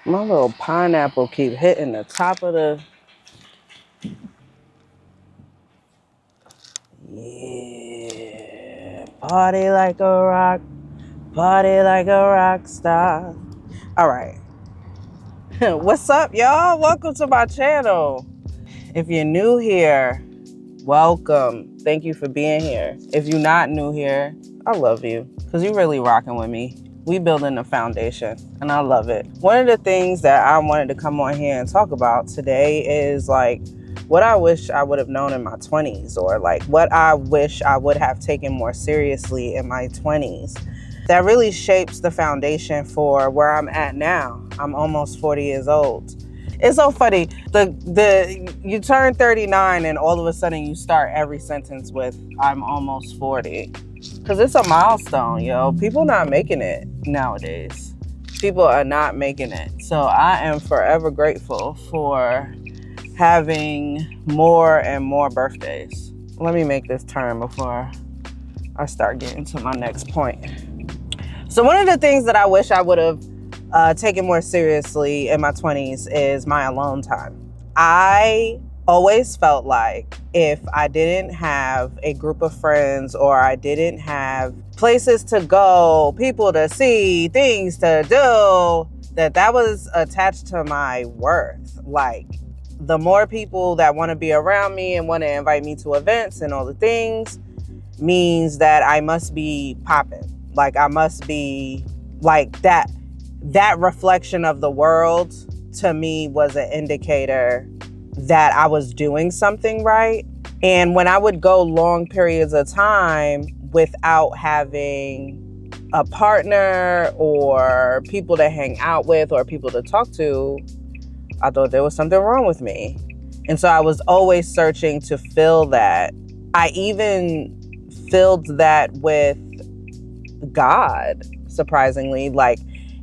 My little pineapple keep hitting the top of the... Yeah. Party like a rock. Party like a rock star. All right. What's up, y'all? Welcome to my channel. If you're new here, welcome. Thank you for being here. If you're not new here, I love you because you're really rocking with me. We building a foundation and I love it. One of the things that I wanted to come on here and talk about today is like what I wish I would have known in my 20s, or like what I wish I would have taken more seriously in my 20s. That really shapes the foundation for where I'm at now. I'm almost 40 years old. It's so funny. You turn 39 and all of a sudden you start every sentence with I'm almost 40. Cause it's a milestone, yo. People not making it nowadays. People are not making it. So I am forever grateful for having more and more birthdays. Let me make this turn before I start getting to my next point. So one of the things that I wish I would have taken more seriously in my 20s is my alone time. I always felt like if I didn't have a group of friends, or I didn't have places to go, people to see, things to do, that was attached to my worth. Like, the more people that want to be around me and want to invite me to events and all the things means that I must be popping. Like, I must be like that. That reflection of the world to me was an indicator that I was doing something right. And when I would go long periods of time without having a partner or people to hang out with or people to talk to, I thought there was something wrong with me. And so I was always searching to fill that. I even filled that with God, surprisingly.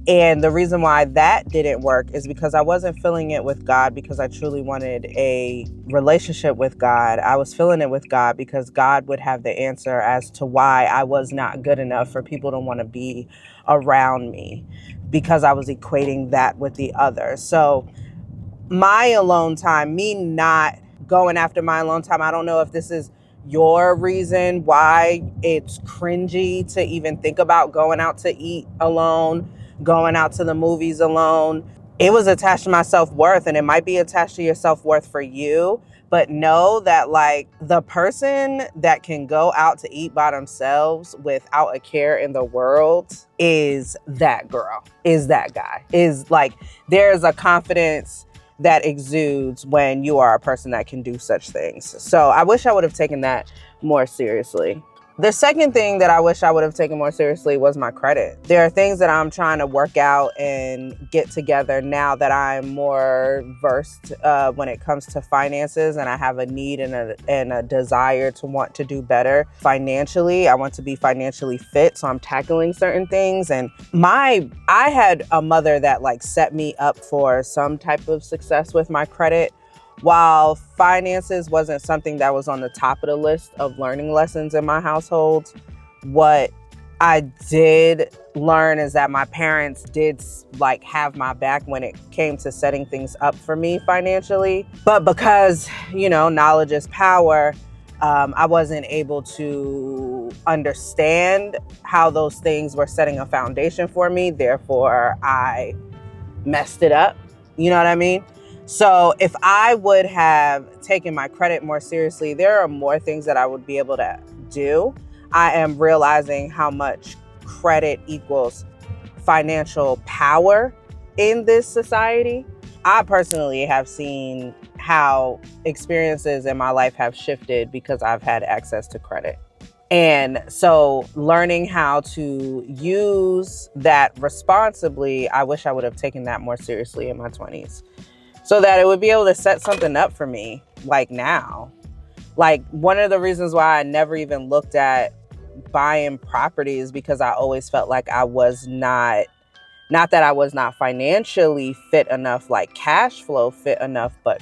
And the reason why that didn't work is because I wasn't filling it with God because I truly wanted a relationship with God. I was filling it with God because God would have the answer as to why I was not good enough for people to want to be around me, because I was equating that with the other. So my alone time, me not going after my alone time, I don't know if this is your reason why it's cringy to even think about going out to eat alone, going out to the movies alone. It was attached to my self-worth, and it might be attached to your self-worth for you, but know that like the person that can go out to eat by themselves without a care in the world is that girl, is that guy, is like, there's a confidence that exudes when you are a person that can do such things. So I wish I would have taken that more seriously. The second thing that I wish I would have taken more seriously was my credit. There are things that I'm trying to work out and get together now that I'm more versed when it comes to finances, and I have a need and a desire to want to do better financially. I want to be financially fit, so I'm tackling certain things. And I had a mother that like set me up for some type of success with my credit. While finances wasn't something that was on the top of the list of learning lessons in my household, what I did learn is that my parents did like have my back when it came to setting things up for me financially. But because, knowledge is power, I wasn't able to understand how those things were setting a foundation for me. Therefore, I messed it up. You know what I mean? So if I would have taken my credit more seriously, there are more things that I would be able to do. I am realizing how much credit equals financial power in this society. I personally have seen how experiences in my life have shifted because I've had access to credit. And so learning how to use that responsibly, I wish I would have taken that more seriously in my 20s. So that it would be able to set something up for me, like now. Like, one of the reasons why I never even looked at buying properties because I always felt like I was not that I was not financially fit enough, like cash flow fit enough, but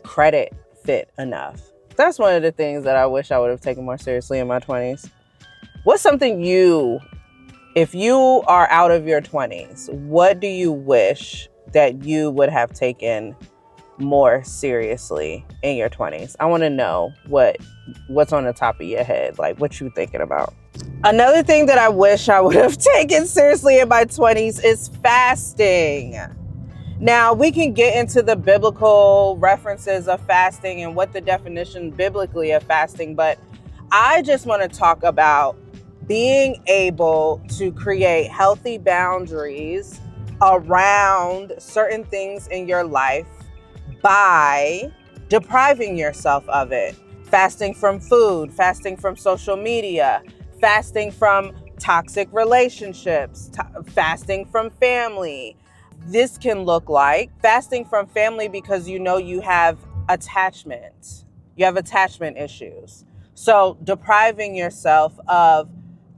credit fit enough. That's one of the things that I wish I would have taken more seriously in my 20s. What's something if you are out of your 20s, what do you wish that you would have taken more seriously in your 20s? I want to know what's on the top of your head, like what you thinking about. Another thing that I wish I would have taken seriously in my 20s is fasting. Now, we can get into the biblical references of fasting and what the definition biblically of fasting, but I just want to talk about being able to create healthy boundaries around certain things in your life by depriving yourself of it. Fasting from food, fasting from social media, fasting from toxic relationships, fasting from family. This can look like fasting from family because you know you have attachment. You have attachment issues. So depriving yourself of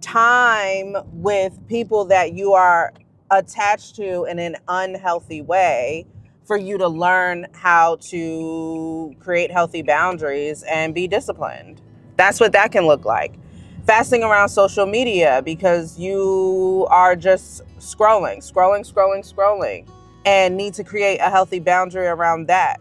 time with people that you are attached to in an unhealthy way for you to learn how to create healthy boundaries and be disciplined. That's what that can look like. Fasting around social media because you are just scrolling, and need to create a healthy boundary around that.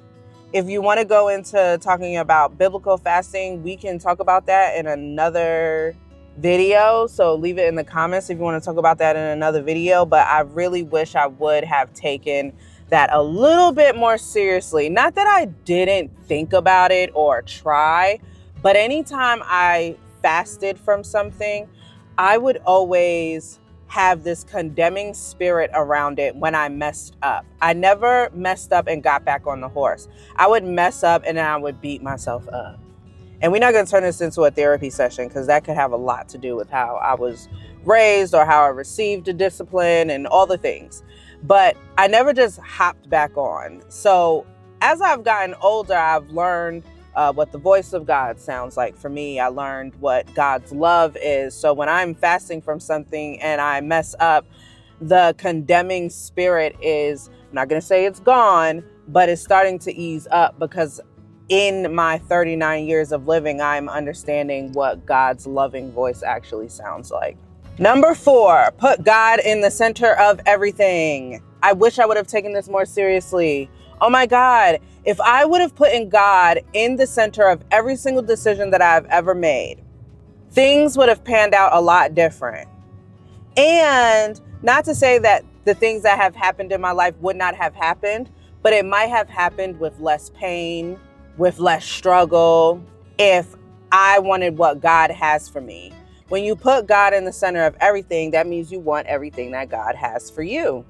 If you want to go into talking about biblical fasting, we can talk about that in another video. So leave it in the comments if you want to talk about that in another video. But I really wish I would have taken that a little bit more seriously. Not that I didn't think about it or try, but anytime I fasted from something, I would always have this condemning spirit around it when I messed up. I never messed up and got back on the horse. I would mess up and then I would beat myself up. And we're not going to turn this into a therapy session because that could have a lot to do with how I was raised or how I received the discipline and all the things. But I never just hopped back on. So as I've gotten older, I've learned what the voice of God sounds like for me. I learned what God's love is. So when I'm fasting from something and I mess up, the condemning spirit is, I'm not going to say it's gone, but it's starting to ease up because in my 39 years of living, I'm understanding what God's loving voice actually sounds like. Number 4, put God in the center of everything. I wish I would have taken this more seriously. Oh my God, if I would have put in God in the center of every single decision that I've ever made, things would have panned out a lot different. And not to say that the things that have happened in my life would not have happened, but it might have happened with less pain, with less struggle, if I wanted what God has for me. When you put God in the center of everything, that means you want everything that God has for you.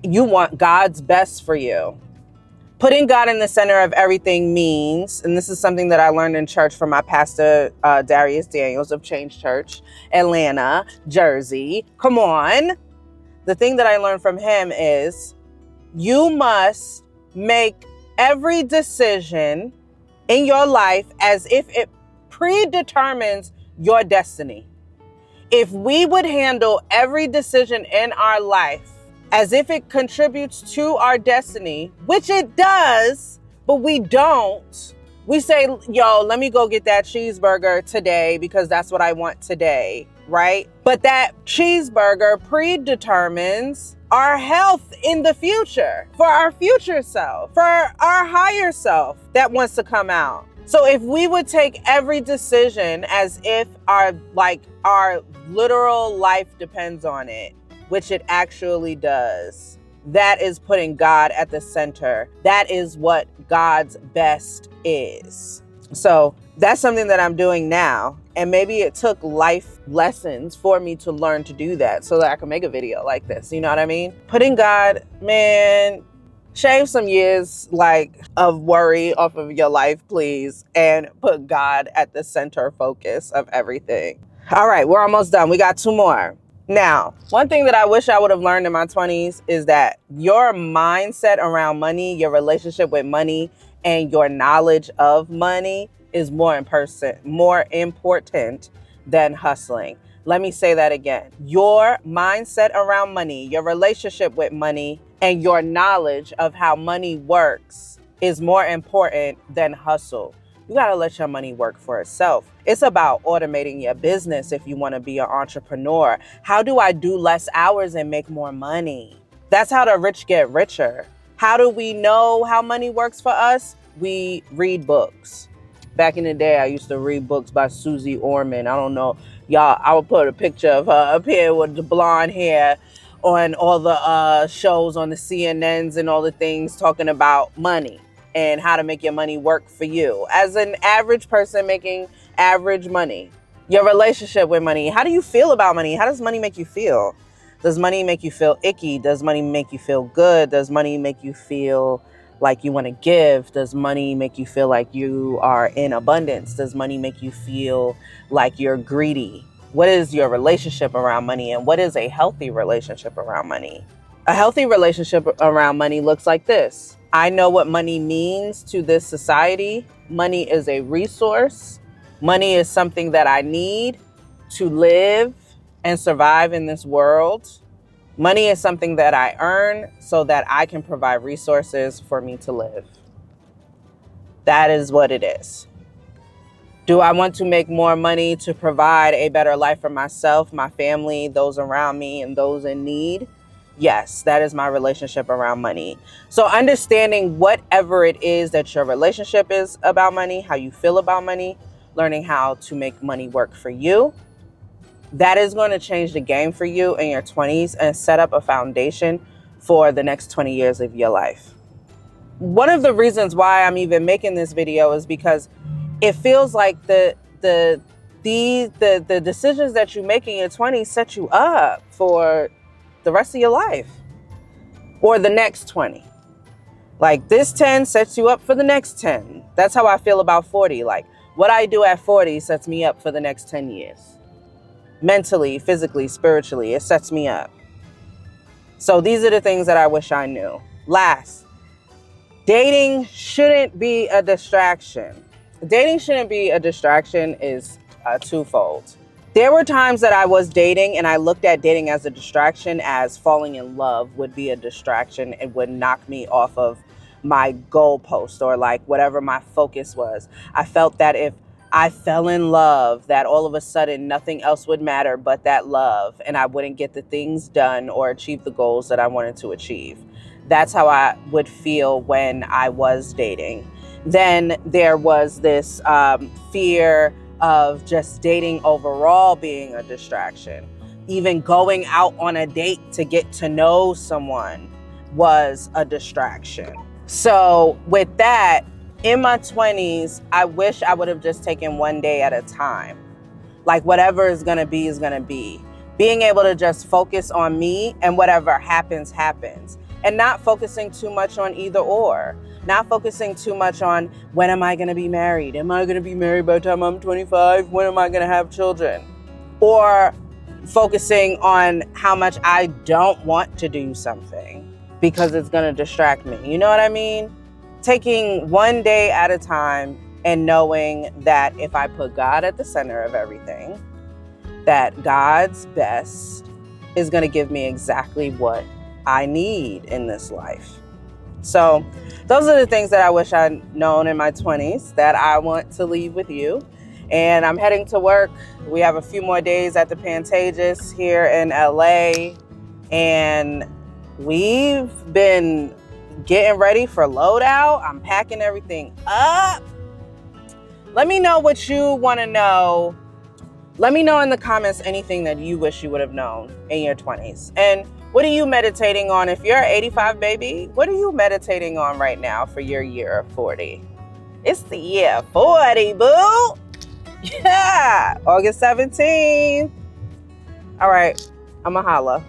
You want God's best for you. Putting God in the center of everything means, and this is something that I learned in church from my pastor, Darius Daniels of Change Church, Atlanta, Jersey. Come on. The thing that I learned from him is you must make every decision in your life as if it predetermines your destiny. If we would handle every decision in our life as if it contributes to our destiny, which it does, but we don't. We say, yo, let me go get that cheeseburger today because that's what I want today, right? But that cheeseburger predetermines our health in the future, for our future self, for our higher self that wants to come out. So if we would take every decision as if our literal life depends on it, which it actually does, that is putting God at the center. That is what God's best is. So that's something that I'm doing now. And maybe it took life lessons for me to learn to do that so that I can make a video like this. You know what I mean? Putting God, man, shave some years of worry off of your life, please, and put God at the center focus of everything. All right, we're almost done. We got 2 more. Now, one thing that I wish I would have learned in my 20s is that your mindset around money, your relationship with money, and your knowledge of money is more important than hustling. Let me say that again. Your mindset around money, your relationship with money, and your knowledge of how money works is more important than hustle. You got to let your money work for itself. It's about automating your business if you want to be an entrepreneur. How do I do less hours and make more money? That's how the rich get richer. How do we know how money works for us? We read books. Back in the day, I used to read books by Susie Orman. I don't know, y'all, I will put a picture of her up here with the blonde hair on all the shows on the CNNs and all the things talking about money and how to make your money work for you. As an average person making average money, your relationship with money, how do you feel about money? How does money make you feel? Does money make you feel icky? Does money make you feel good? Does money make you feel like you want to give? Does money make you feel like you are in abundance? Does money make you feel like you're greedy? What is your relationship around money, and what is a healthy relationship around money? A healthy relationship around money looks like this. I know what money means to this society. Money is a resource. Money is something that I need to live and survive in this world. Money is something that I earn so that I can provide resources for me to live. That is what it is. Do I want to make more money to provide a better life for myself, my family, those around me, and those in need? Yes, that is my relationship around money. So understanding whatever it is that your relationship is about money, how you feel about money, learning how to make money work for you, that is going to change the game for you in your 20s and set up a foundation for the next 20 years of your life. One of the reasons why I'm even making this video is because it feels like the decisions that you make in your 20s set you up for the rest of your life or the next 20. Like this 10 sets you up for the next 10. That's how I feel about 40. Like what I do at 40 sets me up for the next 10 years. Mentally, physically, spiritually, it sets me up. So these are the things that I wish I knew. Last, dating shouldn't be a distraction. Dating shouldn't be a distraction is twofold. There were times that I was dating and I looked at dating as a distraction, as falling in love would be a distraction. It would knock me off of my goalpost or like whatever my focus was. I felt that if I fell in love, that all of a sudden nothing else would matter but that love, and I wouldn't get the things done or achieve the goals that I wanted to achieve. That's how I would feel when I was dating. Then there was this fear of just dating overall being a distraction. Even going out on a date to get to know someone was a distraction. So with that, in my 20s, I wish I would have just taken one day at a time. Like whatever is going to be is going to be. Being able to just focus on me and whatever happens, happens. And not focusing too much on either or. Not focusing too much on when am I going to be married? Am I going to be married by the time I'm 25? When am I going to have children? Or focusing on how much I don't want to do something because it's going to distract me. You know what I mean? Taking one day at a time and knowing that if I put God at the center of everything, that God's best is going to give me exactly what I need in this life. So those are the things that I wish I'd known in my 20s that I want to leave with you. And I'm heading to work. We have a few more days at the Pantages here in LA. And we've been getting ready for loadout. I'm packing everything up. Let me know what you want to know. Let me know in the comments anything that you wish you would have known in your 20s. And what are you meditating on? If you're an 85 baby, what are you meditating on right now for your year of 40? It's the year 40, boo. Yeah, August 17th. All right, I'ma holla.